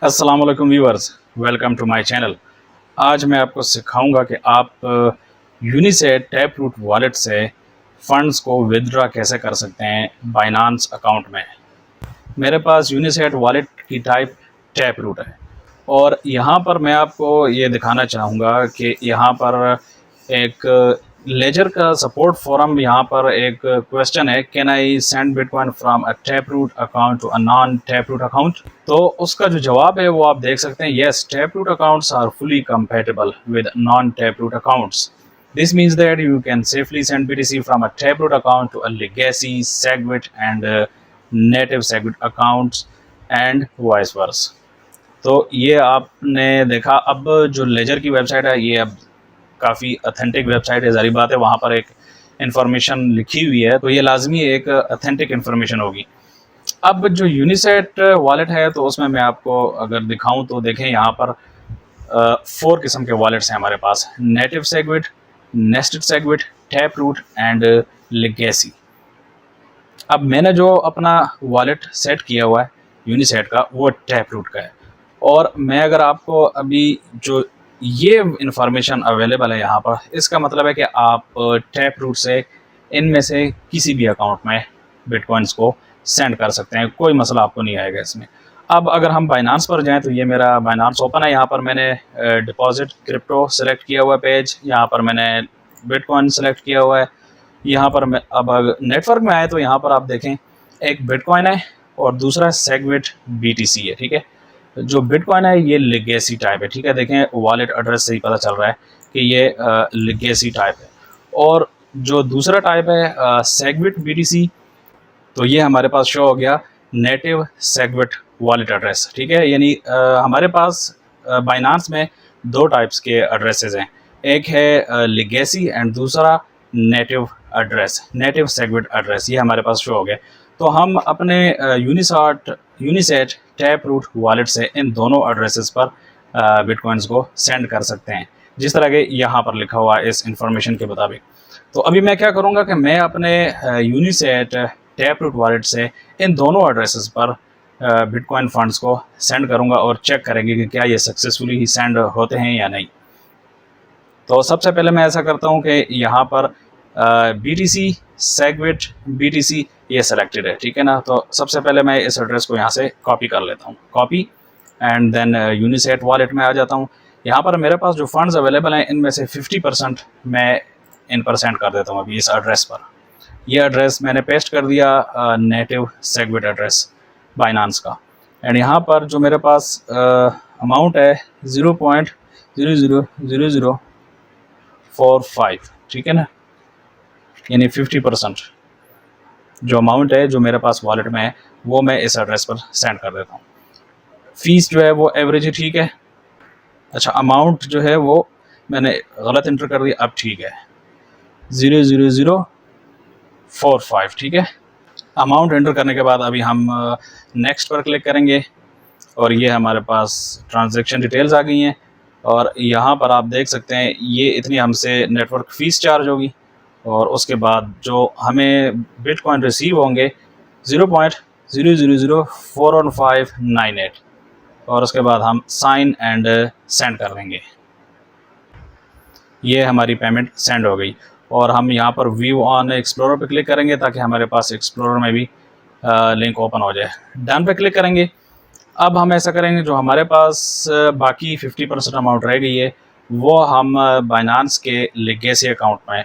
अस्सलाम वालेकुम viewers, welcome to my channel. आज मैं आपको सिखाऊंगा कि आप यूनिसेट टैप रूट वॉलेट से फ़ंड्स को विदड्रॉ कैसे कर सकते हैं बाइनांस अकाउंट में। मेरे पास यूनिसेट वॉलेट की टाइप टैप रूट है और यहाँ पर मैं आपको ये दिखाना चाहूँगा कि यहाँ पर एक लेजर का सपोर्ट फोरम, यहाँ पर एक क्वेश्चन है, can I send bitcoin from a taproot account to a non taproot account. तो उसका जो जवाब है वो आप देख सकते हैं, yes taproot accounts are fully compatible with non taproot accounts. This means that you can safely send BTC from a Taproot account to a legacy, SegWit and native SegWit accounts and vice versa। तो ये आपने देखा। अब जो laser की website है ये अब काफ़ी अथेंटिक वेबसाइट है, ज़ाहिर बात है वहाँ पर एक इन्फॉर्मेशन लिखी हुई है तो ये लाजमी एक अथेंटिक इन्फॉर्मेशन होगी। अब जो यूनिसेट वॉलेट है तो उसमें मैं आपको अगर दिखाऊं तो देखें, यहाँ पर 4 किस्म के वॉलेट्स हैं हमारे पास, native SegWit, nested SegWit, Taproot and legacy. अब मैंने जो अपना वॉलेट सेट किया हुआ है यूनिसेट का वो टैप रूट का है और मैं अगर आपको अभी जो ये इंफॉर्मेशन अवेलेबल है यहाँ पर, इसका मतलब है कि आप टैप रूट से इनमें से किसी भी अकाउंट में बिटकॉइंस को सेंड कर सकते हैं, कोई मसला आपको नहीं आएगा इसमें। अब अगर हम बाइनांस पर जाएं तो ये मेरा बाइनांस ओपन है। यहाँ पर मैंने डिपॉजिट क्रिप्टो सेलेक्ट किया हुआ पेज, यहाँ पर मैंने बिटकॉइन सेलेक्ट किया हुआ है। यहाँ पर मैं अब अगर नेटवर्क में आए तो यहाँ पर आप देखें एक बिटकॉइन है और दूसरा सेगविट BTC है। ठीक है, जो बिटकॉइन है ये लेगेसी टाइप है। ठीक है, देखें वॉलेट एड्रेस से ही पता चल रहा है कि ये लेगेसी टाइप है। और जो दूसरा टाइप है सेगविट BTC, तो ये हमारे पास शो हो गया नेटिव सेगविट वॉलेट एड्रेस। ठीक है, यानी हमारे पास बाइनांस में 2 टाइप्स के एड्रेसेस हैं, एक है लेगेसी एंड दूसरा native address, native SegWit address, ये हमारे पास शो हो गया। तो हम अपने यूनिसेट टैप रूट वॉलेट से इन दोनों एड्रेसेस पर बिटकॉइंस को सेंड कर सकते हैं, जिस तरह के यहाँ पर लिखा हुआ है इस इंफॉर्मेशन के मुताबिक। तो अभी मैं क्या करूँगा कि मैं अपने यूनिसेट टैप रूट वॉलेट से इन दोनों एड्रेसेस पर बिटकॉइन फंड्स को सेंड करूँगा और चेक करेंगे कि क्या ये सक्सेसफुली ही सेंड होते हैं या नहीं। तो सबसे पहले मैं ऐसा करता हूँ कि यहाँ पर BTC सेगविट BTC ये सेलेक्टेड है। ठीक है ना, तो सबसे पहले मैं इस एड्रेस को यहाँ से कॉपी कर लेता हूँ, कॉपी एंड देन यूनिसेट वॉलेट में आ जाता हूँ। यहाँ पर मेरे पास जो फंड्स अवेलेबल हैं इनमें से 50% मैं इन पर सेंड कर देता हूँ अभी इस एड्रेस पर। ये एड्रेस मैंने पेस्ट कर दिया नेटिव सेगविट एड्रेस बाइनांस का, एंड यहाँ पर जो मेरे पास अमाउंट है 0.000045, ठीक है ना, यानी 50% जो अमाउंट है जो मेरे पास वॉलेट में है वो मैं इस एड्रेस पर सेंड कर देता हूँ। फीस जो है वो एवरेज ही ठीक है। अच्छा, अमाउंट जो है वो मैंने गलत इंटर कर दिया, अब ठीक है 0.0045, ठीक है। अमाउंट एंटर करने के बाद अभी हम नेक्स्ट पर क्लिक करेंगे और ये हमारे पास ट्रांजैक्शन डिटेल्स आ गई हैं और यहाँ पर आप देख सकते हैं ये इतनी हमसे नेटवर्क फ़ीस चार्ज होगी और उसके बाद जो हमें बिटकॉइन रिसीव होंगे 0.00041598 और उसके बाद हम साइन एंड सेंड कर देंगे। ये हमारी पेमेंट सेंड हो गई और हम यहाँ पर व्यू ऑन एक्सप्लोरर पे क्लिक करेंगे ताकि हमारे पास एक्सप्लोरर में भी लिंक ओपन हो जाए। डन पे क्लिक करेंगे। अब हम ऐसा करेंगे, जो हमारे पास बाकी 50% अमाउंट रह गई है वो हम बाइनांस के लेगेसी अकाउंट में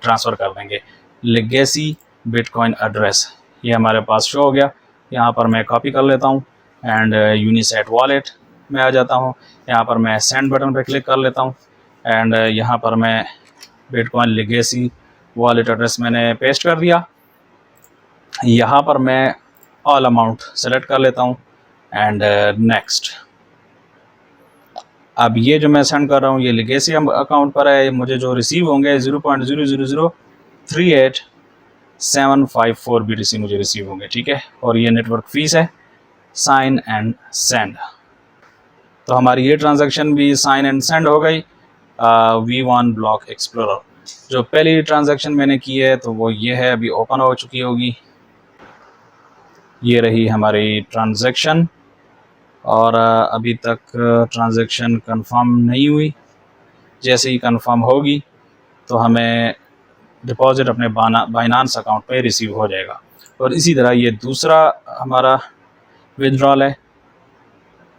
ट्रांसफ़र कर देंगे। लेगेसी बिटकॉइन एड्रेस ये हमारे पास शो हो गया। यहाँ पर मैं कॉपी कर लेता हूँ एंड यूनिसेट वॉलेट में आ जाता हूँ। यहाँ पर मैं सेंड बटन पे क्लिक कर लेता हूँ एंड यहाँ पर मैं बिटकॉइन लेगेसी वॉलेट एड्रेस मैंने पेस्ट कर दिया। यहाँ पर मैं ऑल अमाउंट सेलेक्ट कर लेता हूँ एंड नेक्स्ट। अब ये जो मैं सेंड कर रहा हूँ ये लेगेसी अकाउंट पर है, मुझे जो रिसीव होंगे 0.00038754 BTC मुझे रिसीव होंगे, ठीक है। और ये नेटवर्क फ़ीस है, साइन एंड सेंड। तो हमारी ये ट्रांजैक्शन भी साइन एंड सेंड हो गई। V1 ब्लॉक एक्सप्लोरर जो पहली ट्रांजैक्शन मैंने की है तो वो ये है, अभी ओपन हो चुकी होगी। ये रही हमारी ट्रांजैक्शन और अभी तक ट्रांजैक्शन कंफर्म नहीं हुई। जैसे ही कंफर्म होगी तो हमें डिपॉज़िट अपने बाइनांस अकाउंट पे रिसीव हो जाएगा। और इसी तरह ये दूसरा हमारा विड्रॉल है,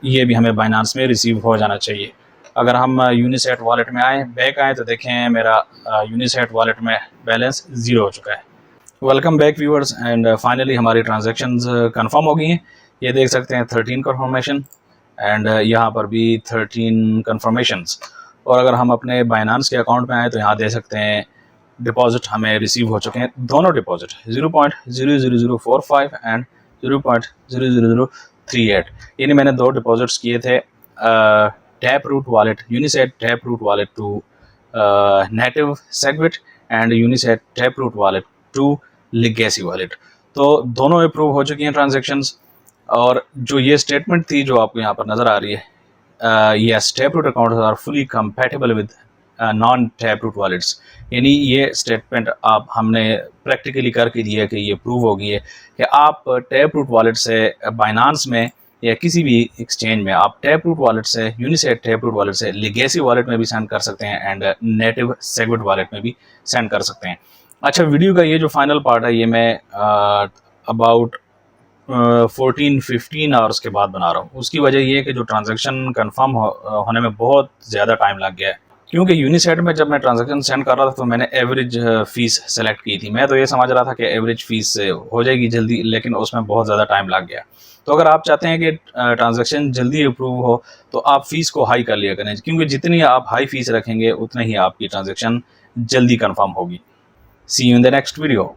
ये भी हमें बाइनांस में रिसीव हो जाना चाहिए। अगर हम यूनिसेट वॉलेट में बैक आएँ तो देखें मेरा यूनिसेट वॉलेट में बैलेंस 0 हो चुका है। Welcome back viewers, and finally हमारी ट्रांजैक्शंस कंफर्म हो गई हैं। ये देख सकते हैं 13 कंफर्मेशन एंड यहाँ पर भी 13 कंफर्मेशंस। और अगर हम अपने बाइनांस के अकाउंट में आए तो यहाँ देख सकते हैं डिपॉजिट हमें रिसीव हो चुके हैं, दोनों डिपॉजिट 0.00045 एंड 0.00038। यानी मैंने 2 डिपॉजिट्स किए थे tap root wallet, UniSat tap root wallet to native SegWit and UniSat tap root wallet to legacy wallet. तो दोनों अप्रूव हो चुकी हैं ट्रांजैक्शंस। और जो ये स्टेटमेंट थी जो आपको यहाँ पर नज़र आ रही है, yes taproot accounts are fully compatible with non taproot wallets, यानी ये स्टेटमेंट आप हमने प्रैक्टिकली करके दिया कि ये प्रूव हो गई है कि आप टैप रूट वॉलेट से बाइनांस में या किसी भी एक्सचेंज में आप टैप रूट वॉलेट से, यूनिसेट टैप रूट वॉलेट से लिगेसी वॉलेट में भी सेंड कर सकते हैं एंड नेटिव सेगविट वॉलेट में भी सेंड कर सकते हैं। अच्छा, वीडियो का ये जो फाइनल पार्ट है ये मैं अबाउट 14-15 आवर्स के बाद बना रहा हूँ। उसकी वजह ये है कि जो ट्रांजैक्शन कंफर्म होने में बहुत ज़्यादा टाइम लग गया है, क्योंकि यूनिसेट में जब मैं ट्रांजैक्शन सेंड कर रहा था तो मैंने एवरेज फ़ीस सेलेक्ट की थी। मैं तो ये समझ रहा था कि एवरेज फ़ीस से हो जाएगी जल्दी, लेकिन उसमें बहुत ज़्यादा टाइम लग गया। तो अगर आप चाहते हैं कि ट्रांजैक्शन जल्दी अप्रूव हो तो आप फ़ीस को हाई कर लिया करें, क्योंकि जितनी आप हाई फ़ीस रखेंगे उतनी ही आपकी ट्रांजैक्शन जल्दी कन्फर्म होगी। See you in the next video.